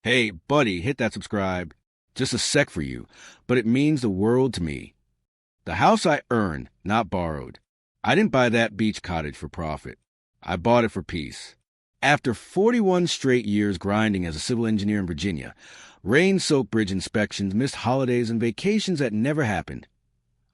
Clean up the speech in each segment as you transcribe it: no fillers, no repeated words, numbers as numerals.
Hey, buddy, hit that subscribe. Just a sec for you, but it means the world to me. The house I earned, not borrowed. I didn't buy that beach cottage for profit. I bought it for peace. After 41 straight years grinding as a civil engineer in Virginia, rain-soaked bridge inspections, missed holidays, and vacations that never happened,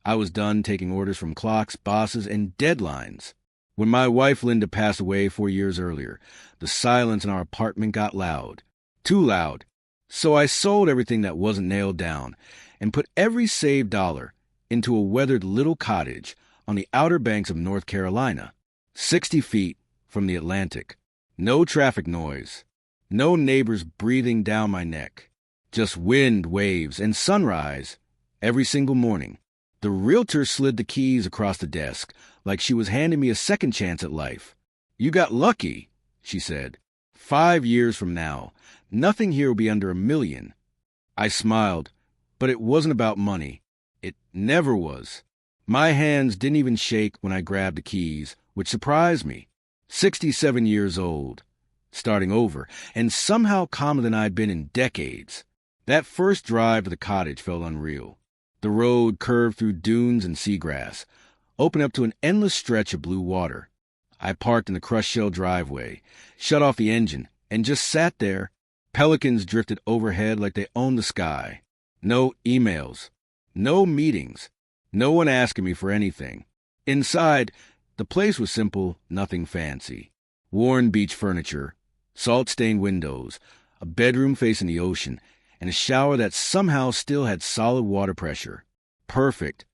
I was done taking orders from clocks, bosses, and deadlines. When my wife Linda passed away 4 years earlier, the silence in our apartment got loud. Too loud. So I sold everything that wasn't nailed down and put every saved dollar into a weathered little cottage on the outer banks of North Carolina, 60 feet from the Atlantic. No traffic noise. No neighbors breathing down my neck. Just wind, waves, and sunrise every single morning. The realtor slid the keys across the desk like she was handing me a second chance at life. "You got lucky," she said. 5 years from now, nothing here will be under $1 million. I smiled, but it wasn't about money. It never was. My hands didn't even shake when I grabbed the keys, which surprised me. 67 years old, starting over, and somehow calmer than I'd been in decades. That first drive to the cottage felt unreal. The road curved through dunes and seagrass, opened up to an endless stretch of blue water. I parked in the crushed shell driveway, shut off the engine, and just sat there. Pelicans drifted overhead like they owned the sky. No emails. No meetings. No one asking me for anything. Inside, the place was simple, nothing fancy. Worn beach furniture, salt-stained windows, a bedroom facing the ocean, and a shower that somehow still had solid water pressure. Perfect.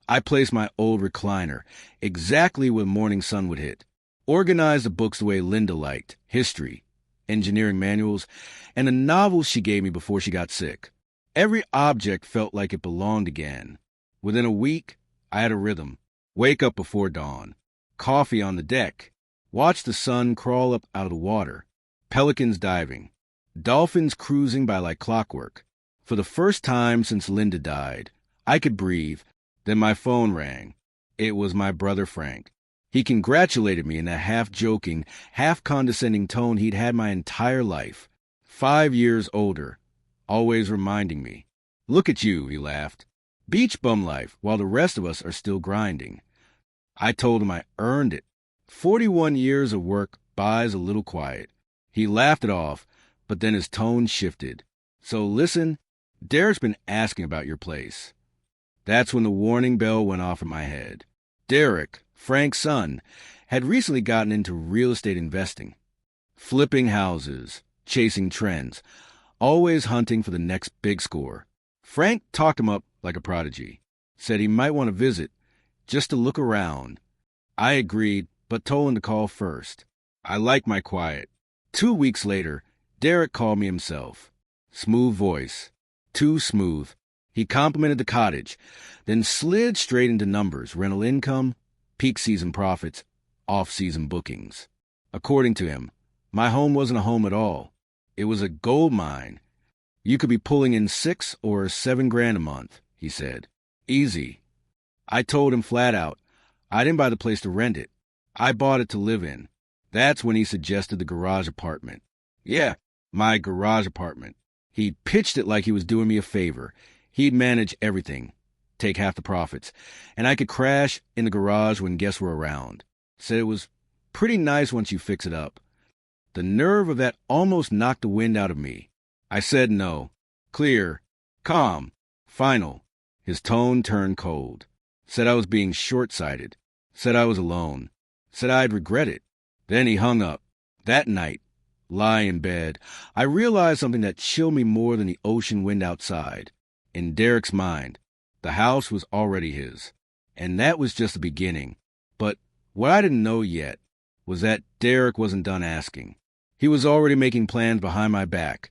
I placed my old recliner exactly where the morning sun would hit. Organized the books the way Linda liked, history, engineering manuals, and the novels she gave me before she got sick. Every object felt like it belonged again. Within a week, I had a rhythm. Wake up before dawn. Coffee on the deck. Watch the sun crawl up out of the water. Pelicans diving. Dolphins cruising by like clockwork. For the first time since Linda died, I could breathe. Then my phone rang. It was my brother Frank. He congratulated me in that half-joking, half-condescending tone he'd had my entire life. 5 years older, always reminding me. "Look at you," he laughed. "Beach bum life, while the rest of us are still grinding." I told him I earned it. 41 years of work buys a little quiet. He laughed it off, but then his tone shifted. "So listen, Derek's been asking about your place." That's when the warning bell went off in my head. Derek, Frank's son, had recently gotten into real estate investing. Flipping houses, chasing trends, always hunting for the next big score. Frank talked him up like a prodigy. Said he might want to visit, just to look around. I agreed, but told him to call first. I like my quiet. 2 weeks later, Derek called me himself. Smooth voice. Too smooth. He complimented the cottage, then slid straight into numbers, rental income, peak season profits, off-season bookings. According to him, my home wasn't a home at all. It was a gold mine. You could be pulling in $6 or $7 grand a month, he said. Easy. I told him flat out, I didn't buy the place to rent it. I bought it to live in. That's when he suggested the garage apartment. Yeah, my garage apartment. He pitched it like he was doing me a favor. He'd manage everything, take half the profits, and I could crash in the garage when guests were around. Said it was pretty nice once you fix it up. The nerve of that almost knocked the wind out of me. I said no. Clear, calm, final. His tone turned cold. Said I was being short-sighted. Said I was alone. Said I'd regret it. Then he hung up. That night, lying in bed, I realized something that chilled me more than the ocean wind outside. In Derek's mind, the house was already his. And that was just the beginning. But what I didn't know yet was that Derek wasn't done asking. He was already making plans behind my back.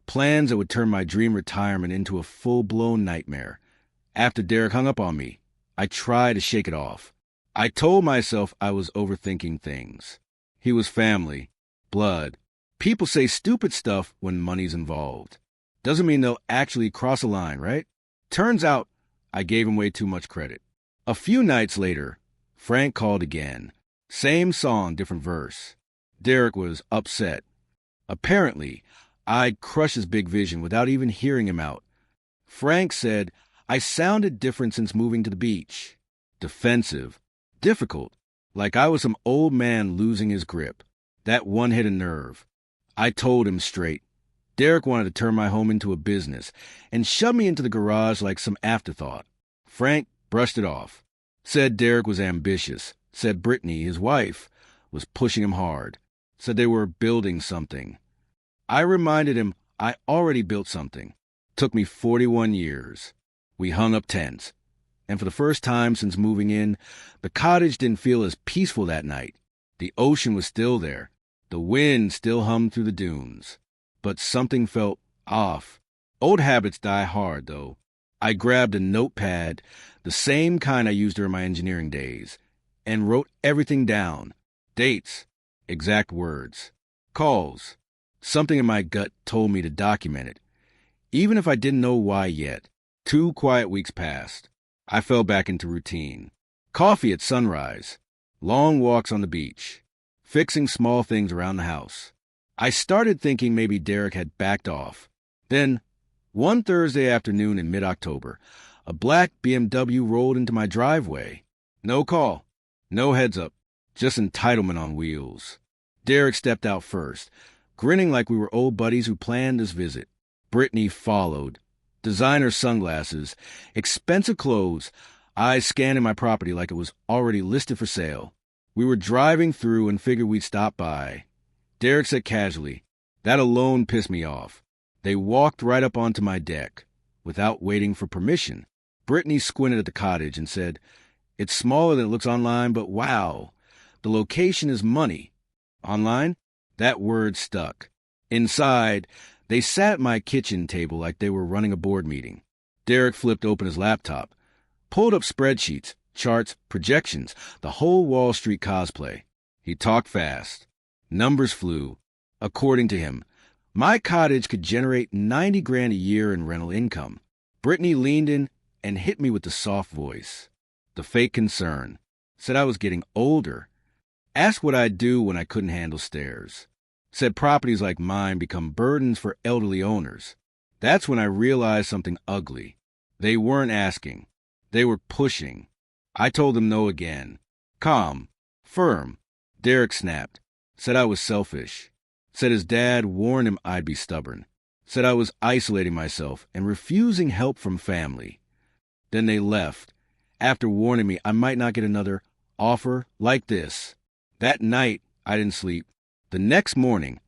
Plans that would turn my dream retirement into a full-blown nightmare. After Derek hung up on me, I tried to shake it off. I told myself I was overthinking things. He was family, blood. People say stupid stuff when money's involved. Doesn't mean they'll actually cross a line, right? Turns out I gave him way too much credit. A few nights later, Frank called again. Same song, different verse. Derek was upset. Apparently, I'd crush his big vision without even hearing him out. Frank said I sounded different since moving to the beach. Defensive. Difficult. Like I was some old man losing his grip. That one hit a nerve. I told him straight. Derek wanted to turn my home into a business and shove me into the garage like some afterthought. Frank brushed it off. Said Derek was ambitious. Said Brittany, his wife, was pushing him hard. Said they were building something. I reminded him I already built something. Took me 41 years. We hung up tents. And for the first time since moving in, the cottage didn't feel as peaceful that night. The ocean was still there. The wind still hummed through the dunes. But something felt off. Old habits die hard, though. I grabbed a notepad, the same kind I used during my engineering days, and wrote everything down. Dates, exact words, calls. Something in my gut told me to document it. Even if I didn't know why yet. 2 quiet weeks passed. I fell back into routine. Coffee at sunrise. Long walks on the beach. Fixing small things around the house. I started thinking maybe Derek had backed off. Then, one Thursday afternoon in mid-October, a black BMW rolled into my driveway. No call. No heads up. Just entitlement on wheels. Derek stepped out first, grinning like we were old buddies who planned this visit. Brittany followed. Designer sunglasses, expensive clothes, eyes scanning my property like it was already listed for sale. We were driving through and figured we'd stop by. Derek said casually, that alone pissed me off. They walked right up onto my deck, without waiting for permission. Brittany squinted at the cottage and said, it's smaller than it looks online, but wow, the location is money. Online? That word stuck. Inside, they sat at my kitchen table like they were running a board meeting. Derek flipped open his laptop, pulled up spreadsheets, charts, projections, the whole Wall Street cosplay. He talked fast. Numbers flew. According to him, my cottage could generate $90,000 a year in rental income. Brittany leaned in and hit me with the soft voice. The fake concern. Said I was getting older. Asked what I'd do when I couldn't handle stairs. Said properties like mine become burdens for elderly owners. That's when I realized something ugly. They weren't asking. They were pushing. I told them no again. Calm. Firm. Derek snapped. Said I was selfish. Said his dad warned him I'd be stubborn. Said I was isolating myself and refusing help from family. Then they left, after warning me I might not get another offer like this. That night, I didn't sleep. The next morning,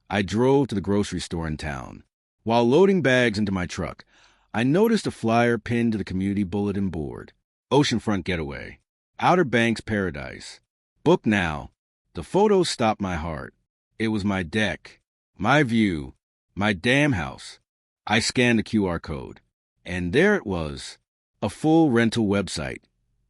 I drove to the grocery store in town. While loading bags into my truck, I noticed a flyer pinned to the community bulletin board. Oceanfront getaway. Outer Banks paradise. Book now. The photos stopped my heart. It was my deck, my view, my damn house. I scanned the QR code. And there it was. A full rental website.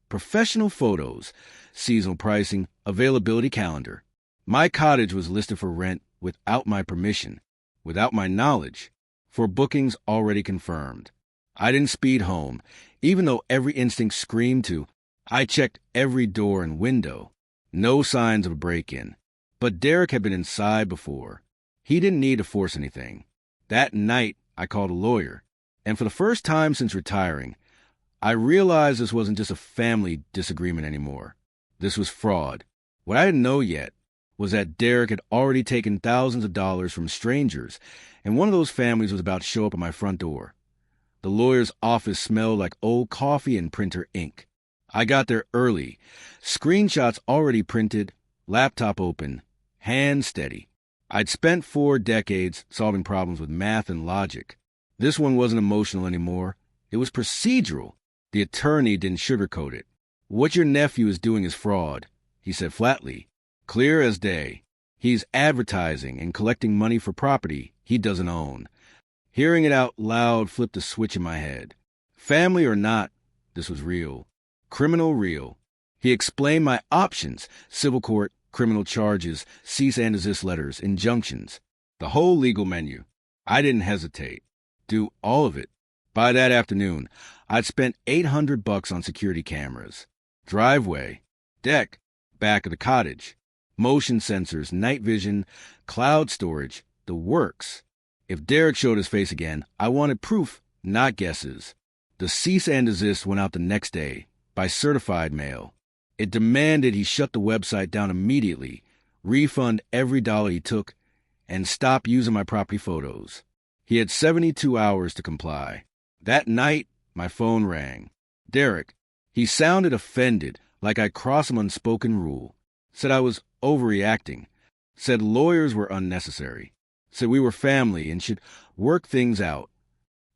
Professional photos. Seasonal pricing. Availability calendar. My cottage was listed for rent without my permission, without my knowledge, for bookings already confirmed. I didn't speed home, even though every instinct screamed to. I checked every door and window. No signs of a break-in. But Derek had been inside before. He didn't need to force anything. That night, I called a lawyer, and for the first time since retiring, I realized this wasn't just a family disagreement anymore. This was fraud. What I didn't know yet was that Derek had already taken thousands of dollars from strangers, and one of those families was about to show up at my front door. The lawyer's office smelled like old coffee and printer ink. I got there early. Screenshots already printed, laptop open, hand steady. I'd spent 4 decades solving problems with math and logic. This one wasn't emotional anymore. It was procedural. The attorney didn't sugarcoat it. What your nephew is doing is fraud, he said flatly. Clear as day. He's advertising and collecting money for property he doesn't own. Hearing it out loud flipped a switch in my head. Family or not, this was real. Criminal real. He explained my options: civil court, criminal charges, cease and desist letters, injunctions. The whole legal menu. I didn't hesitate. Do all of it. By that afternoon, I'd spent $800 on security cameras. Driveway. Deck. Back of the cottage. Motion sensors, night vision, cloud storage, the works. If Derek showed his face again, I wanted proof, not guesses. The cease and desist went out the next day, by certified mail. It demanded he shut the website down immediately, refund every dollar he took, and stop using my property photos. He had 72 hours to comply. That night, my phone rang. Derek. He sounded offended, like I crossed some unspoken rule. Said I was overreacting. Said lawyers were unnecessary. Said we were family and should work things out.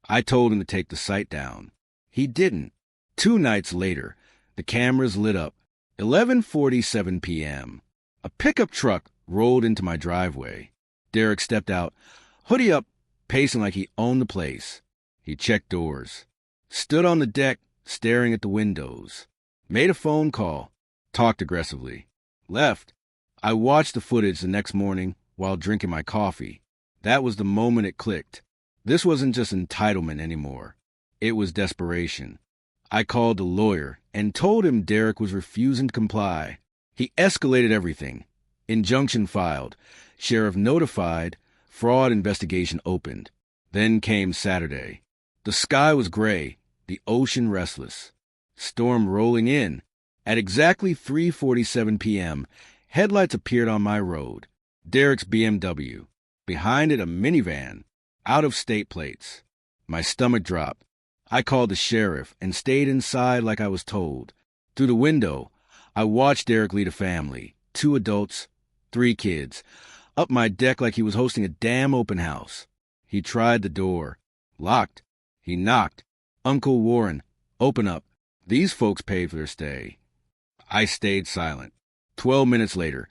I told him to take the site down. He didn't. 2 nights later, the cameras lit up. 11:47 p.m. A pickup truck rolled into my driveway. Derek stepped out, hoodie up, pacing like he owned the place. He checked doors. Stood on the deck, staring at the windows. Made a phone call. Talked aggressively. Left. I watched the footage the next morning while drinking my coffee. That was the moment it clicked. This wasn't just entitlement anymore. It was desperation. I called the lawyer and told him Derek was refusing to comply. He escalated everything. Injunction filed. Sheriff notified. Fraud investigation opened. Then came Saturday. The sky was gray, the ocean restless. Storm rolling in. At exactly 3:47 p.m., headlights appeared on my road. Derek's BMW. Behind it, a minivan. Out-of-state plates. My stomach dropped. I called the sheriff and stayed inside like I was told. Through the window, I watched Derek lead a family. 2 adults, 3 kids. Up my deck like he was hosting a damn open house. He tried the door. Locked. He knocked. Uncle Warren, open up. These folks paid for their stay. I stayed silent. 12 minutes later,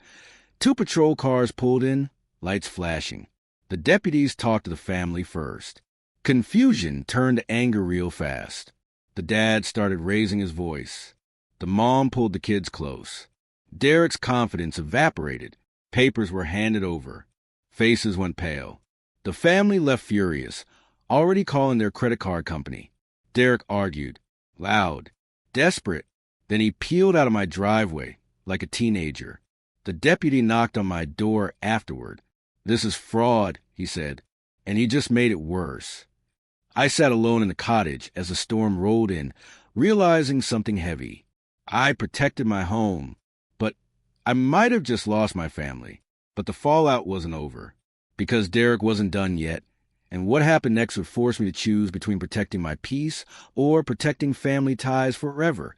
2 patrol cars pulled in, lights flashing. The deputies talked to the family first. Confusion turned to anger real fast. The dad started raising his voice. The mom pulled the kids close. Derek's confidence evaporated. Papers were handed over. Faces went pale. The family left furious, already calling their credit card company. Derek argued, loud, desperate. Then he peeled out of my driveway like a teenager. The deputy knocked on my door afterward. This is fraud, he said, and he just made it worse. I sat alone in the cottage as the storm rolled in, realizing something heavy. I protected my home, but I might have just lost my family. But the fallout wasn't over, because Derek wasn't done yet, and what happened next would force me to choose between protecting my peace or protecting family ties forever.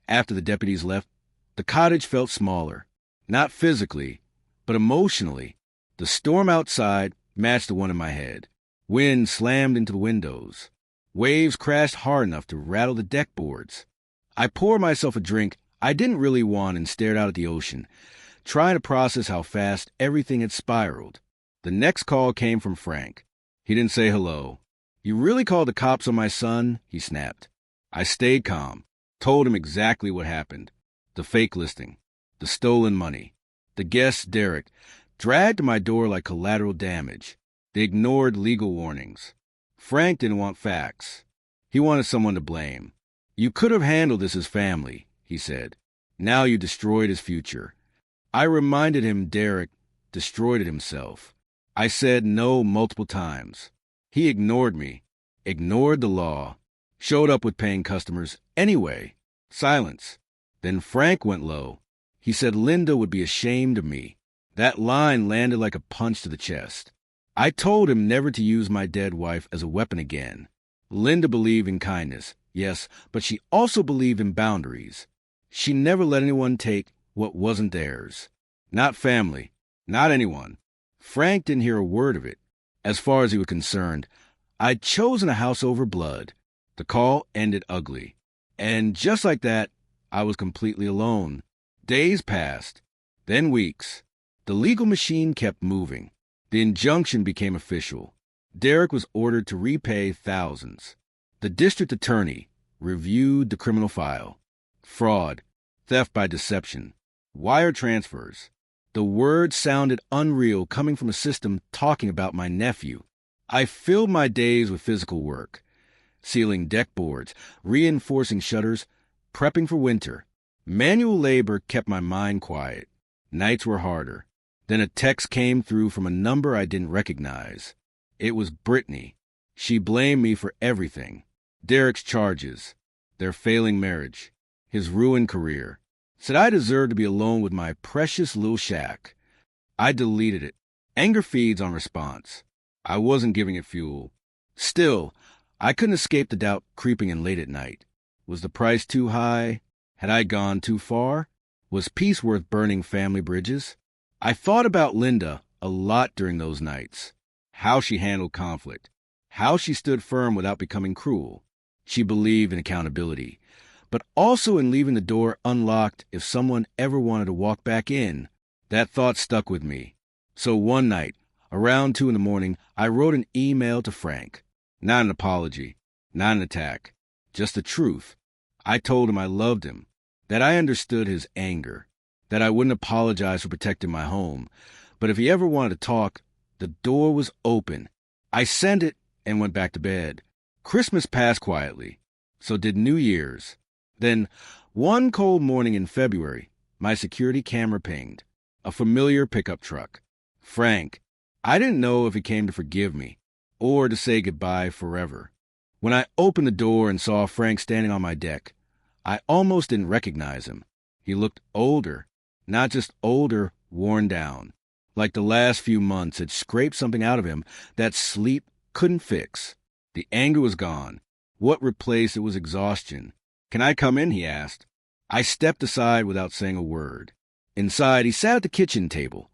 After the deputies left, the cottage felt smaller, not physically, but emotionally. The storm outside matched the one in my head. Wind slammed into the windows. Waves crashed hard enough to rattle the deck boards. I poured myself a drink I didn't really want and stared out at the ocean, trying to process how fast everything had spiraled. The next call came from Frank. He didn't say hello. You really called the cops on my son? He snapped. I stayed calm, told him exactly what happened. The fake listing, the stolen money, the guest, Derek, dragged to my door like collateral damage. They ignored legal warnings. Frank didn't want facts. He wanted someone to blame. You could have handled this as family, he said. Now you destroyed his future. I reminded him Derek destroyed it himself. I said no multiple times. He ignored me, ignored the law, showed up with paying customers anyway. Silence. Then Frank went low. He said Linda would be ashamed of me. That line landed like a punch to the chest. I told him never to use my dead wife as a weapon again. Linda believed in kindness, yes, but she also believed in boundaries. She never let anyone take what wasn't theirs. Not family, not anyone. Frank didn't hear a word of it. As far as he was concerned, I'd chosen a house over blood. The call ended ugly. And just like that, I was completely alone. Days passed, then weeks. The legal machine kept moving. The injunction became official. Derek was ordered to repay thousands. The district attorney reviewed the criminal file. Fraud, theft by deception, wire transfers. The words sounded unreal coming from a system talking about my nephew. I filled my days with physical work, sealing deck boards, reinforcing shutters, prepping for winter. Manual labor kept my mind quiet. Nights were harder. Then a text came through from a number I didn't recognize. It was Brittany. She blamed me for everything. Derek's charges, their failing marriage, his ruined career. Said I deserved to be alone with my precious little shack. I deleted it. Anger feeds on response. I wasn't giving it fuel. Still, I couldn't escape the doubt creeping in late at night. Was the price too high? Had I gone too far? Was peace worth burning family bridges? I thought about Linda a lot during those nights. How she handled conflict. How she stood firm without becoming cruel. She believed in accountability, but also in leaving the door unlocked if someone ever wanted to walk back in. That thought stuck with me. So one night, around 2 a.m, I wrote an email to Frank. Not an apology, not an attack, just the truth. I told him I loved him, that I understood his anger, that I wouldn't apologize for protecting my home, but if he ever wanted to talk, the door was open. I sent it and went back to bed. Christmas passed quietly. So did New Year's. Then, one cold morning in February, my security camera pinged. A familiar pickup truck. Frank. I didn't know if he came to forgive me or to say goodbye forever. When I opened the door and saw Frank standing on my deck, I almost didn't recognize him. He looked older. Not just older, worn down. Like the last few months had scraped something out of him that sleep couldn't fix. The anger was gone. What replaced it was exhaustion. Can I come in? He asked. I stepped aside without saying a word. Inside, he sat at the kitchen table.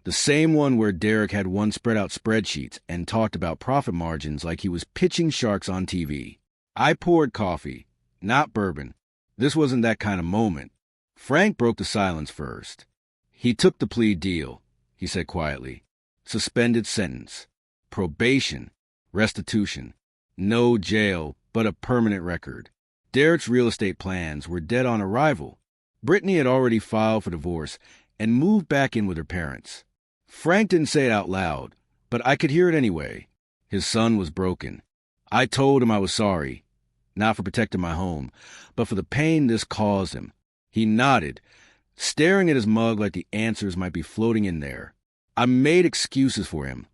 The same one where Derek had once spread out spreadsheets and talked about profit margins like he was pitching sharks on TV. I poured coffee, not bourbon. This wasn't that kind of moment. Frank broke the silence first. He took the plea deal, he said quietly. Suspended sentence. Probation. Restitution. No jail, but a permanent record. Derek's real estate plans were dead on arrival. Brittany had already filed for divorce and moved back in with her parents. Frank didn't say it out loud, but I could hear it anyway. His son was broken. I told him I was sorry, not for protecting my home, but for the pain this caused him. He nodded, staring at his mug like the answers might be floating in there. I made excuses for him,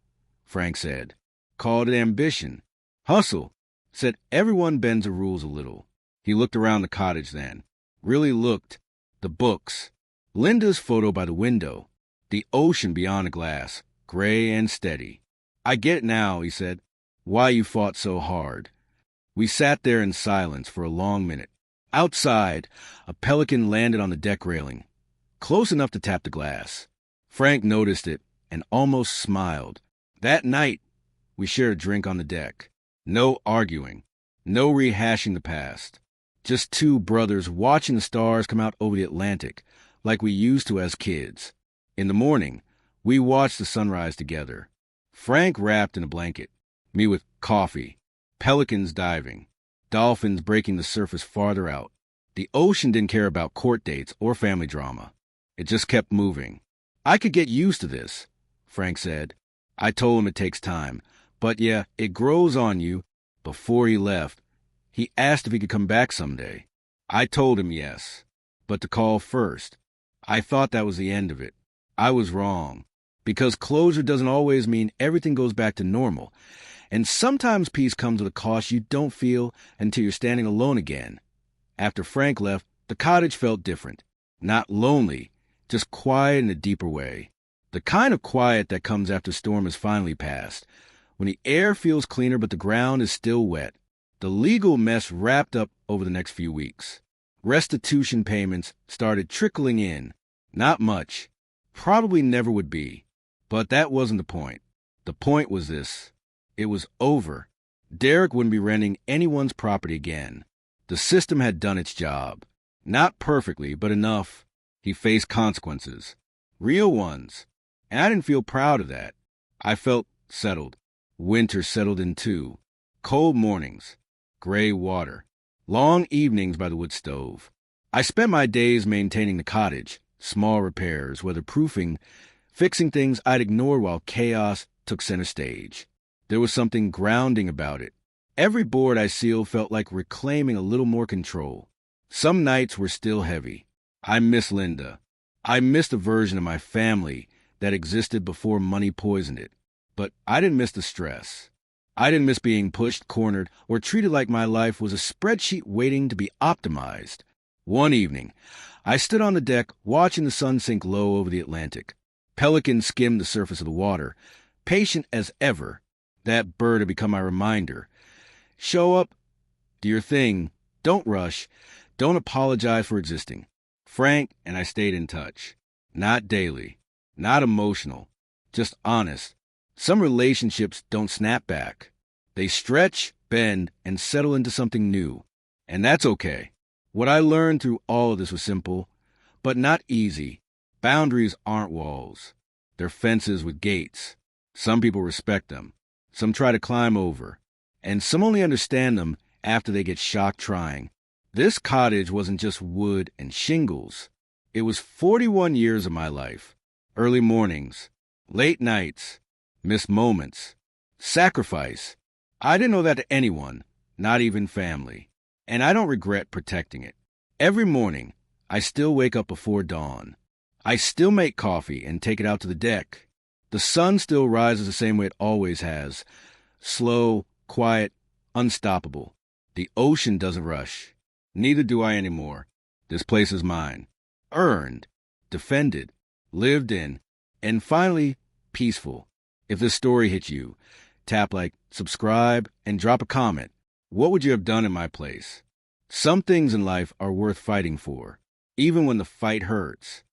Frank said. Called it ambition. Hustle. Said everyone bends the rules a little. He looked around the cottage then. Really looked. The books. Linda's photo by the window. The ocean beyond the glass. Gray and steady. I get it now, he said. Why you fought so hard. We sat there in silence for a long minute. Outside, a pelican landed on the deck railing. Close enough to tap the glass. Frank noticed it and almost smiled. That night, we shared a drink on the deck. No arguing. No rehashing the past. Just two brothers watching the stars come out over the Atlantic like we used to as kids. In the morning, we watched the sunrise together. Frank wrapped in a blanket. Me with coffee. Pelicans diving. Dolphins breaking the surface farther out. The ocean didn't care about court dates or family drama. It just kept moving. I could get used to this, Frank said. I told him it takes time. But yeah, it grows on you. Before he left, he asked if he could come back someday. I told him yes, but to call first. I thought that was the end of it. I was wrong, because closure doesn't always mean everything goes back to normal, and sometimes peace comes at a cost you don't feel until you're standing alone again. After Frank left, the cottage felt different. Not lonely, just quiet in a deeper way. The kind of quiet that comes after storm has finally passed, when the air feels cleaner but the ground is still wet. The legal mess wrapped up over the next few weeks. Restitution payments started trickling in. Not much. Probably never would be. But that wasn't the point. The point was this. It was over. Derek wouldn't be renting anyone's property again. The system had done its job. Not perfectly, but enough. He faced consequences. Real ones. And I didn't feel proud of that. I felt settled. Winter settled in too. Cold mornings. Gray water. Long evenings by the wood stove. I spent my days maintaining the cottage. Small repairs, weatherproofing, fixing things I'd ignored while chaos took center stage. There was something grounding about it. Every board I sealed felt like reclaiming a little more control. Some nights were still heavy. I miss Linda. I missed a version of my family that existed before money poisoned it. But I didn't miss the stress. I didn't miss being pushed, cornered, or treated like my life was a spreadsheet waiting to be optimized. One evening, I stood on the deck watching the sun sink low over the Atlantic. Pelicans skimmed the surface of the water. Patient as ever, that bird had become my reminder. Show up, do your thing, don't rush, don't apologize for existing. Frank and I stayed in touch. Not daily, not emotional, just honest. Some relationships don't snap back. They stretch, bend, and settle into something new. And that's okay. What I learned through all of this was simple, but not easy. Boundaries aren't walls. They're fences with gates. Some people respect them. Some try to climb over. And some only understand them after they get shocked trying. This cottage wasn't just wood and shingles. It was 41 years of my life. Early mornings, late nights, missed moments, sacrifice. I didn't owe that to anyone, not even family. And I don't regret protecting it. Every morning, I still wake up before dawn. I still make coffee and take it out to the deck. The sun still rises the same way it always has. Slow, quiet, unstoppable. The ocean doesn't rush. Neither do I anymore. This place is mine. Earned, defended, lived in, and finally, peaceful. If this story hit you, tap like, subscribe, and drop a comment. What would you have done in my place? Some things in life are worth fighting for, even when the fight hurts.